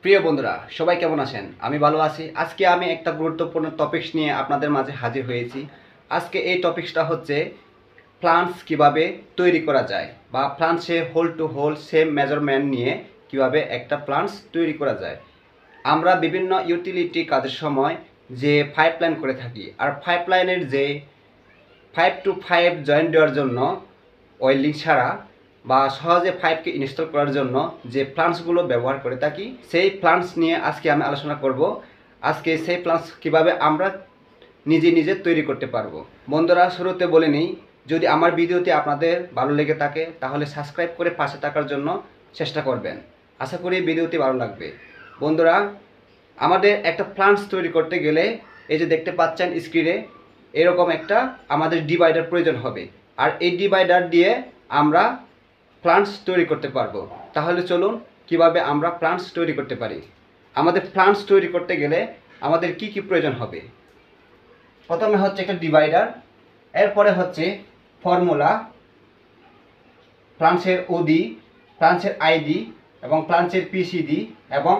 প্রিয় বন্ধুরা সবাই কেমন আছেন? আমি ভালো আছি। আজকে আমি একটা গুরুত্বপূর্ণ টপিকস নিয়ে আপনাদের মাঝে হাজির হয়েছি। আজকে এই টপিকসটা হচ্ছে ফ্লাঞ্জ কিভাবে তৈরি করা যায় বা ফ্লাঞ্জের hole to hole same measurement নিয়ে কিভাবে একটা ফ্লাঞ্জ তৈরি করা যায়। আমরা বিভিন্ন ইউটিলিটি কাজের সময় যে পাইপলাইন করে থাকি, আর পাইপলাইনের যে 5 to 5 জয়েন্ট দেওয়ার জন্য ওয়েল্ডিং ছাড়া বা সহজে পাইপকে ইনস্টল করার জন্য যে প্লান্টসগুলো ব্যবহার করে থাকি, সেই প্লান্টস নিয়ে আজকে আমি আলোচনা করব। আজকে সেই প্লান্টস কীভাবে আমরা নিজে নিজে তৈরি করতে পারবো। বন্ধুরা, শুরুতে বলে নিই, যদি আমার ভিডিওটি আপনাদের ভালো লেগে থাকে তাহলে সাবস্ক্রাইব করে পাশে থাকার জন্য চেষ্টা করবেন। আশা করি ভিডিওটি ভালো লাগবে। বন্ধুরা, আমাদের একটা প্লান্টস তৈরি করতে গেলে এই যে দেখতে পাচ্ছেন স্ক্রিনে, এরকম একটা আমাদের ডিভাইডার প্রয়োজন হবে। আর এই ডিভাইডার দিয়ে আমরা প্লান্টস তৈরি করতে পারবো। তাহলে চলুন কিভাবে আমরা প্লান্টস তৈরি করতে পারি। আমাদের প্লান্টস তৈরি করতে গেলে আমাদের কি কি প্রয়োজন হবে? প্রথমে হচ্ছে একটা ডিভাইডার, এরপরে হচ্ছে ফর্মুলা, প্লান্টসের ওডি, প্লান্টসের আইডি এবং প্লান্টসের পিসিডি এবং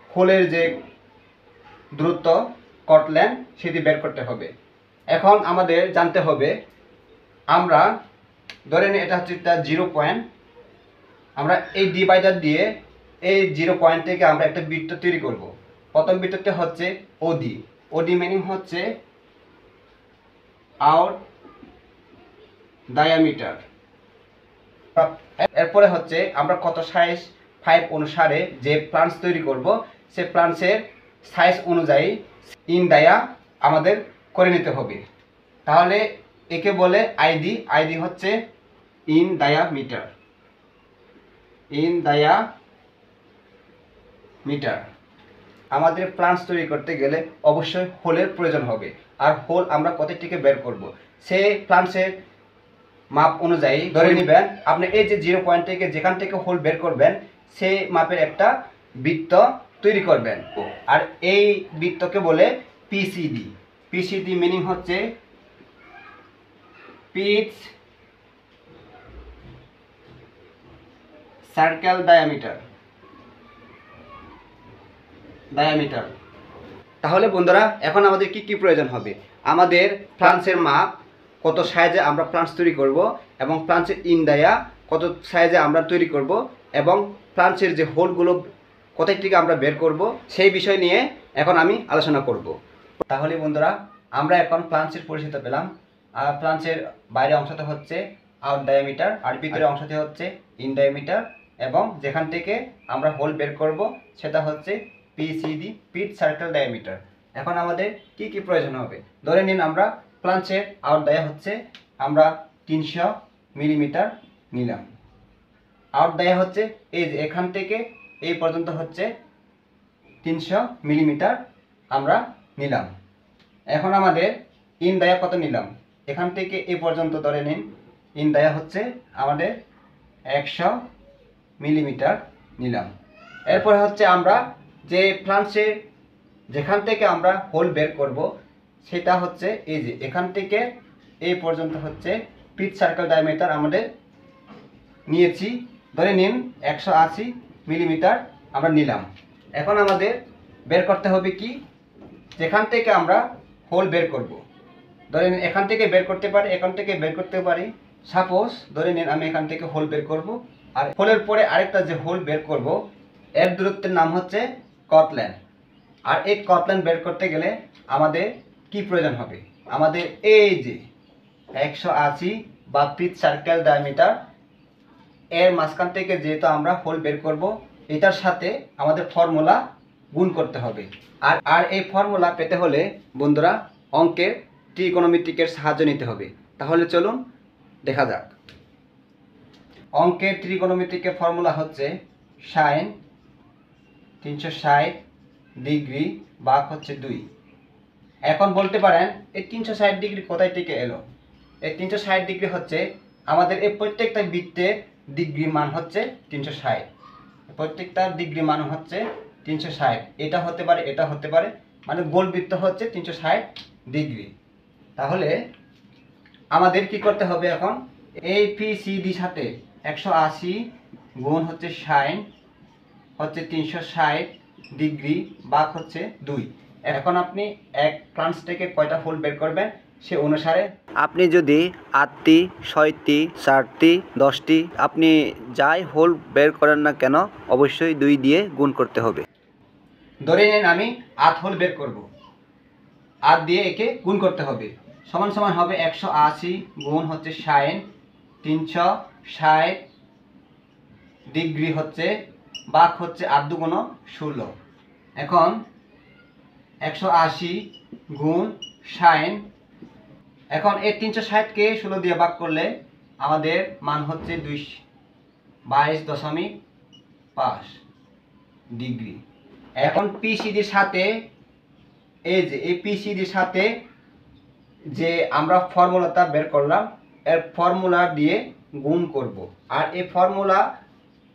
হোলের যে দূরত্ব কটল্যান সেটি বের করতে হবে। এখন আমাদের জানতে হবে, আমরা ধরেন এটা হচ্ছে একটা 0 পয়েন্ট, আমরা এই ডিভাইডার দিয়ে এই 0 পয়েন্ট থেকে আমরা একটা বৃত্ত তৈরি করব। প্রথম বৃত্তটা হচ্ছে ওডি। ওডি মিনিং হচ্ছে আউট ডায়ামিটার। এরপরে হচ্ছে আমরা কত সাইজ 5 অনুসারে যে প্লান্টস তৈরি করব, সে প্লান্টসের সাইজ অনুযায়ী ইন ডায়া আমাদের করে নিতে হবে। তাহলে একে বলে আইডি। আইডি হচ্ছে ইন ডায়ামিটার। In diameter. আমাদের প্লান্টস তৈরি করতে গেলে অবশ্যই হোলের প্রয়োজন হবে। আর হোল আমরা কতটিকে বের করব, সেই প্লান্টসের মাপ অনুযায়ী ধরে নেবেন। আপনি এই যে 0 পয়েন্ট থেকে যেখান থেকে হোল বের করবেন, সেই মাপের একটা বৃত্ত তৈরি করবেন। আর এই বৃত্তকে বলে পিসিডি। পিসিডি মিনিং হচ্ছে পিচ সার্কেল ডায়ামিটার। তাহলে বন্ধুরা, এখন আমাদের কি কি প্রয়োজন হবে? আমাদের প্লান্টসের মাপ, কত সাইজে আমরা প্লান্টস তৈরি করব, এবং প্লান্টসের ইন ডায়া কত সাইজে আমরা তৈরি করব, এবং প্লান্টসের যে হোলগুলো কোথায় থেকে আমরা বের করব, সেই বিষয় নিয়ে এখন আমি আলোচনা করব। তাহলে বন্ধুরা, আমরা এখন প্লান্টসের পরিচিত পেলাম। আর প্লান্টসের বাইরের অংশটা হচ্ছে আউট ডায়ামিটার, আর ভিতরের অংশটি হচ্ছে ইন ডায়ামিটার, এবং যেখান থেকে আমরা হোল বের করব সেটা হচ্ছে পিসিডি, পিচ সার্কেল ডায়ামিটার। এখন আমাদের কি কি প্রয়োজন হবে? ধরে নিন আমরা প্লান্টসের আউট ডায়া হচ্ছে আমরা 300 মিলিমিটার নিলাম। আউট ডায়া হচ্ছে এই যে এখান থেকে এই পর্যন্ত হচ্ছে 300 মিলিমিটার আমরা নিলাম। এখন আমাদের ইন ডায়া কত নিলাম? এখান থেকে এই পর্যন্ত ধরে নিন ইন ডায়া হচ্ছে আমাদের 100 মিলিমিটার নিলাম। এরপরে হচ্ছে আমরা যে প্লান্টসের যেখান থেকে আমরা হোল বের করব, সেটা হচ্ছে এই যে এখান থেকে এই পর্যন্ত হচ্ছে পিচ সার্কেল ডায়ামিটার আমাদের নিয়েছি। ধরে নিন 180 মিলিমিটার আমরা নিলাম। এখন আমাদের বের করতে হবে কি, যেখান থেকে আমরা হোল বের করব। ধরে নিন এখান থেকে বের করতে পারি, এখান থেকে বের করতে পারি। সাপোজ ধরে নিন আমি এখান থেকে হোল বের করব, আর হোলের পরে আরেকটা যে হোল বের করব, এর দূরত্বের নাম হচ্ছে কটল্যান। আর এই কটল্যান বের করতে গেলে আমাদের কি প্রয়োজন হবে? আমাদের এই যে 180 বা পিচ সার্কেল ডায়ামিটার, এর মাঝখান থেকে যেহেতু আমরা হোল বের করব, এটার সাথে আমাদের ফর্মুলা গুণ করতে হবে। আর এই ফর্মুলা পেতে হলে বন্ধুরা অঙ্কের ত্রিকোণমিতিকের সাহায্য নিতে হবে। তাহলে চলুন দেখা যাক। অঙ্কের ত্রিকোণমিতিকের ফর্মুলা হচ্ছে সাইন 360 ডিগ্রি ভাগ হচ্ছে 2। এখন বলতে পারেন এই 360 ডিগ্রি কোথায় থেকে এলো? এই 360 ডিগ্রি হচ্ছে আমাদের এই প্রত্যেকটা বৃত্তের ডিগ্রি মান হচ্ছে 360। প্রত্যেকটা ডিগ্রি মান হচ্ছে 360। এটা হতে পারে, এটা হতে পারে, মানে গোল বৃত্ত হচ্ছে 360 ডিগ্রি। তাহলে আমাদের কি করতে হবে? এখন এই পিসিডি সাথে 180 গুণ হচ্ছে সাইন হচ্ছে 360 ডিগ্রি ভাগ হচ্ছে 2। এখন আপনি এক ফ্লাঞ্জ থেকে কয়টা হোল বের করবেন সে অনুসারে আপনি যদি 8টি 6টি 4টি 10টি আপনি যাই হোল বের করেন না কেন অবশ্যই 2 দিয়ে গুণ করতে হবে। ধরে নিন আমি 8 হোল বের করব, 8 দিয়ে একে গুণ করতে হবে, সমান সমান হবে 180 গুণ হচ্ছে 60, 360 ডিগ্রি হচ্ছে ভাগ হচ্ছে 8 দুগুণ 16। এখন 180 গুণ 60, এখন এই 360কে 16 দিয়ে ভাগ করলে আমাদের মান হচ্ছে 22.5 ডিগ্রি। এখন পিসিডির সাথে এই যে এই পিসিডির সাথে যে আমরা ফর্মুলাটা বের করলাম এর ফর্মুলা দিয়ে গুণ করব, আর এই ফর্মুলা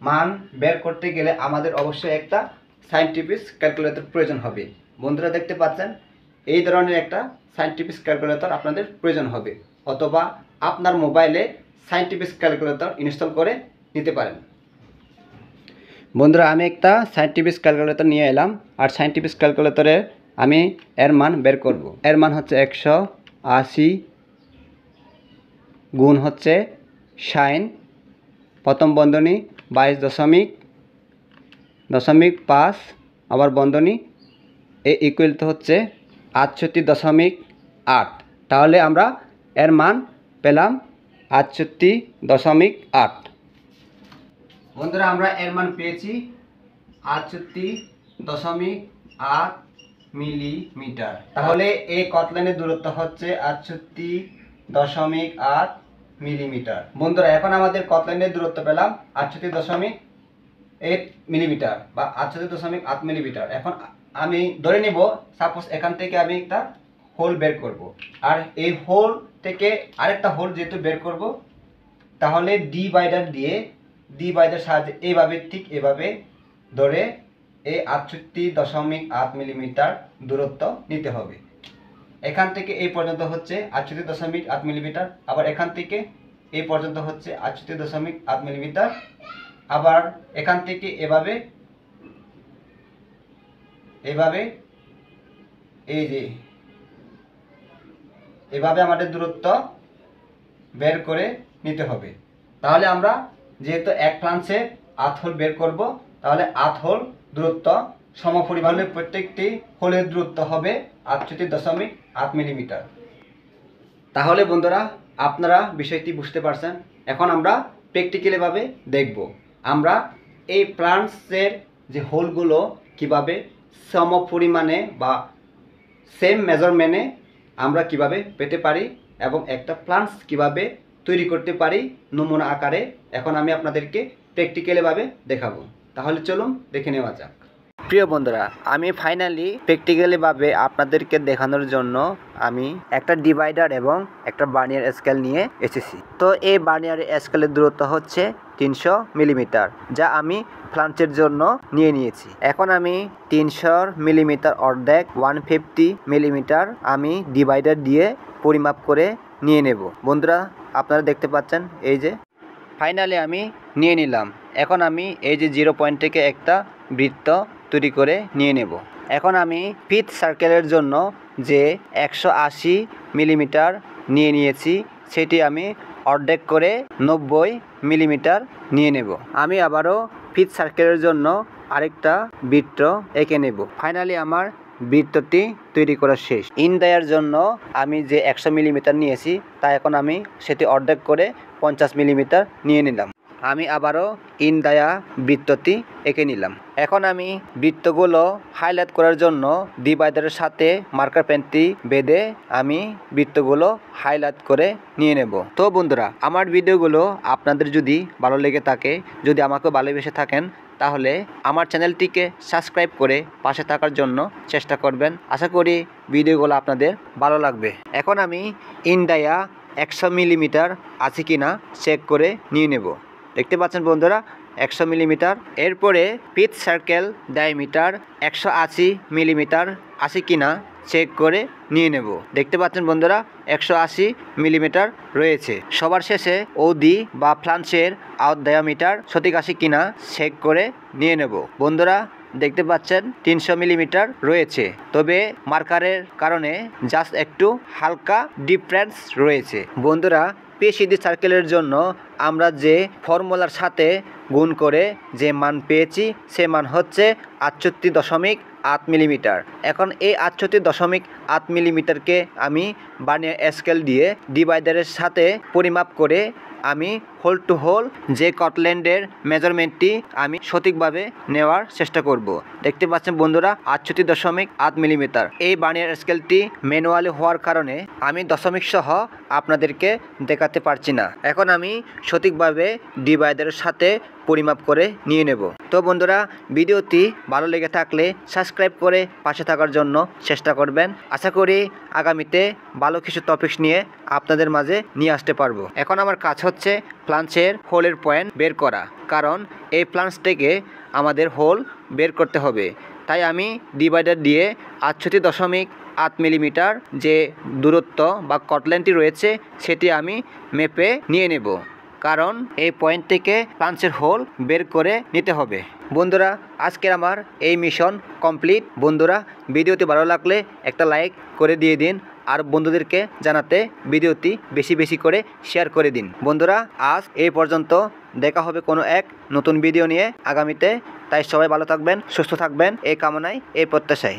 মান বের করতে গেলে আমাদের অবশ্যই একটা সায়েন্টিফিক ক্যালকুলেটর প্রয়োজন হবে। বন্ধুরা দেখতে পাচ্ছেন এই ধরনের একটা সায়েন্টিফিক ক্যালকুলেটর আপনাদের প্রয়োজন হবে, অথবা আপনার মোবাইলে সায়েন্টিফিক ক্যালকুলেটর ইনস্টল করে নিতে পারেন। বন্ধুরা আমি একটা সায়েন্টিফিক ক্যালকুলেটর নিয়ে এলাম, আর সায়েন্টিফিক ক্যালকুলেটরে আমি এর মান বের করব। এর মান হচ্ছে 180 গুণ হচ্ছে 60, প্রথম বন্ধনী 22.5 আবার বন্ধনী এ ইকুয়াল তো হচ্ছে 68.8। তাহলে আমরা এর মান পেলাম 68.8। বন্ধুরা আমরা এর মান পেয়েছি 68.8 মিলিমিটার। তাহলে এই কটলাইনের দূরত্ব হচ্ছে 68.8 মিলিমিটার। বন্ধুরা এখন আমাদের কটলাইনের দূরত্ব পেলাম 68.8 মিলিমিটার বা 68.8 মিলিমিটার। এখন আমি ধরে নিব সাপোজ এখান থেকে আমি একটা হোল বের করব, আর এই হোল থেকে আরেকটা হোল যেহেতু বের করব তাহলে ডিভাইডার সাহায্যে এইভাবে ঠিক এভাবে ধরে এই 68.8 মিলিমিটার দূরত্ব নিতে হবে। এখান থেকে এই পর্যন্ত হচ্ছে 68.8 মিলিমিটার, আবার এখান থেকে এই পর্যন্ত হচ্ছে 68.8 মিলিমিটার, আবার এখান থেকে এভাবে এই যে এভাবে আমাদের দূরত্ব বের করে নিতে হবে। তাহলে আমরা যেহেতু এক ফ্লাঞ্জে 8 হোল বের করব, তাহলে 8 হোল দূরত্ব সমপরিমাণে প্রত্যেকটি হোলের দূরত্ব হবে 68.8 মিলিমিটার। তাহলে বন্ধুরা আপনারা বিষয়টি বুঝতে পারছেন। এখন আমরা প্র্যাকটিক্যালিভাবে দেখব আমরা এই ফ্লাঞ্জের যে হোলগুলো কিভাবে সমপরিমাণে বা সেম মেজারমেন্টে আমরা কিভাবে পেতে পারি এবং একটা ফ্লাঞ্জ কিভাবে তৈরি করতে পারি নমুনা আকারে। এখন আমি আপনাদেরকে প্র্যাকটিক্যালিভাবে দেখাবো। তাহলে চলুন দেখে নেওয়া যাক। প্রিয় বন্ধুরা আমি ফাইনালি প্র্যাকটিক্যালিভাবে আপনাদেরকে দেখানোর জন্য আমি একটা ডিভাইডার এবং একটা বার্নিয়ার স্কেল নিয়ে এসেছি। তো এই বার্নিয়ার স্কেলের দূরত্ব হচ্ছে 300 মিলিমিটার, যা আমি ফ্লাঞ্জের জন্য নিয়ে নিয়েছি। এখন আমি 300 মিলিমিটার অর্ধেক 150 মিলিমিটার আমি ডিভাইডার দিয়ে পরিমাপ করে নিয়ে নেব। বন্ধুরা আপনারা দেখতে পাচ্ছেন এই যে ফাইনালি আমি নিয়ে নিলাম। এখন আমি এই যে 0 পয়েন্ট থেকে একটা বৃত্ত তৈরি করে নিয়ে নেব। এখন আমি ফিফথ সার্কেলের জন্য যে 180 মিলিমিটার নিয়ে নিয়েছি সেটি আমি অর্ধেক করে 90 মিলিমিটার নিয়ে নেব। আমি আবারও ফিফথ সার্কেলের জন্য আরেকটা বৃত্ত এঁকে নেব। ফাইনালি আমার বৃত্তটি তৈরি করা শেষ। ইন দেওয়ার জন্য আমি যে 100 মিলিমিটার নিয়েছি তা এখন আমি সেটি অর্ধেক করে 50 মিলিমিটার নিয়ে নিলাম। আমি আবারও ইন দেয়া বৃত্তটি এঁকে নিলাম। এখন আমি বৃত্তগুলো হাইলাইট করার জন্য ডিভাইডারের সাথে মার্কার পেনটি বেঁধে আমি বৃত্তগুলো হাইলাইট করে নিয়ে নেব। তো বন্ধুরা আমার ভিডিওগুলো আপনাদের যদি ভালো লেগে থাকে, যদি আমাকে ভালোবেসে থাকেন, তাহলে আমার চ্যানেলটিকে সাবস্ক্রাইব করে পাশে থাকার জন্য চেষ্টা করবেন। আশা করি ভিডিওগুলো আপনাদের ভালো লাগবে। এখন আমি ইন দেয়া 100 মিলিমিটার আছে কিনা চেক করে নিয়ে নেব। দেখতে পাচ্ছেন বন্ধুরা 100 মিলিমিটার। এরপরে ফিফথ সার্কেল ডায়ামিটার 180 মিলিমিটার আছে কিনা চেক করে নিয়ে নেব। দেখতে পাচ্ছেন বন্ধুরা 180 মিলিমিটার রয়েছে। সবার শেষে ওডি বা ফ্লাঞ্জের আউট ডায়ামিটার সঠিক আছে কিনা চেক করে নিয়ে নেব। বন্ধুরা দেখতে পাচ্ছেন 300 মিলিমিটার রয়েছে, তবে মার্কারের কারণে জাস্ট একটু হালকা ডিফারেন্স রয়েছে। বন্ধুরা, পিসিডি সার্কেলের জন্য আমরা যে ফর্মুলার সাথে গুণ করে যে মান পেয়েছি সে মান হচ্ছে 68.8 মিলিমিটার। এখন এই 68.8 মিলিমিটারকে আমি ভার্নিয়ার স্কেল দিয়ে ডিভাইডারের সাথে পরিমাপ করে আমি হোল টু হোল যে কটল্যান্ডের মেজারমেন্টটি আমি সঠিকভাবে নেওয়ার চেষ্টা করব। দেখতে পাচ্ছেন বন্ধুরা, 68.8 মিলিমিটার। এই ভার্নিয়ার স্কেলটি ম্যানুয়ালি হওয়ার কারণে আমি দশমিক সহ আপনাদেরকে দেখাতে পারছি না। এখন আমি সঠিকভাবে ডিভাইডারের সাথে পরিমাপ করে নিয়ে নেব। তো বন্ধুরা, ভিডিওটি ভালো লেগে থাকলে সাবস্ক্রাইব করে পাশে থাকার জন্য চেষ্টা করবেন। আশা করি আগামীতে ভালো কিছু টপিকস নিয়ে আপনাদের মাঝে নিয়ে আসতে পারবো। এখন আমার কাজ হচ্ছে ফ্লাঞ্চের হোলের পয়েন্ট বের করা, কারণ এই ফ্লাঞ্চ থেকে আমাদের হোল বের করতে হবে। তাই আমি ডিভাইডার দিয়ে 68.8 মিলিমিটার যে দূরত্ব বা কটল্যান্ডটি রয়েছে সেটি আমি মেপে নিয়ে নেব, কারণ এই পয়েন্ট থেকে ফ্লাঞ্চের হোল বের করে নিতে হবে। বন্ধুরা, আজকের আমার এই মিশন কমপ্লিট। বন্ধুরা, ভিডিওটি ভালো লাগলে একটা লাইক করে দিয়ে দিন, আর বন্ধুদেরকে জানাতে ভিডিওটি বেশি বেশি করে শেয়ার করে দিন। বন্ধুরা, আজ এই পর্যন্ত, দেখা হবে কোনো এক নতুন ভিডিও নিয়ে আগামীতে। তাই সবাই ভালো থাকবেন, সুস্থ থাকবেন এই কামনায়, এই প্রত্যাশায়।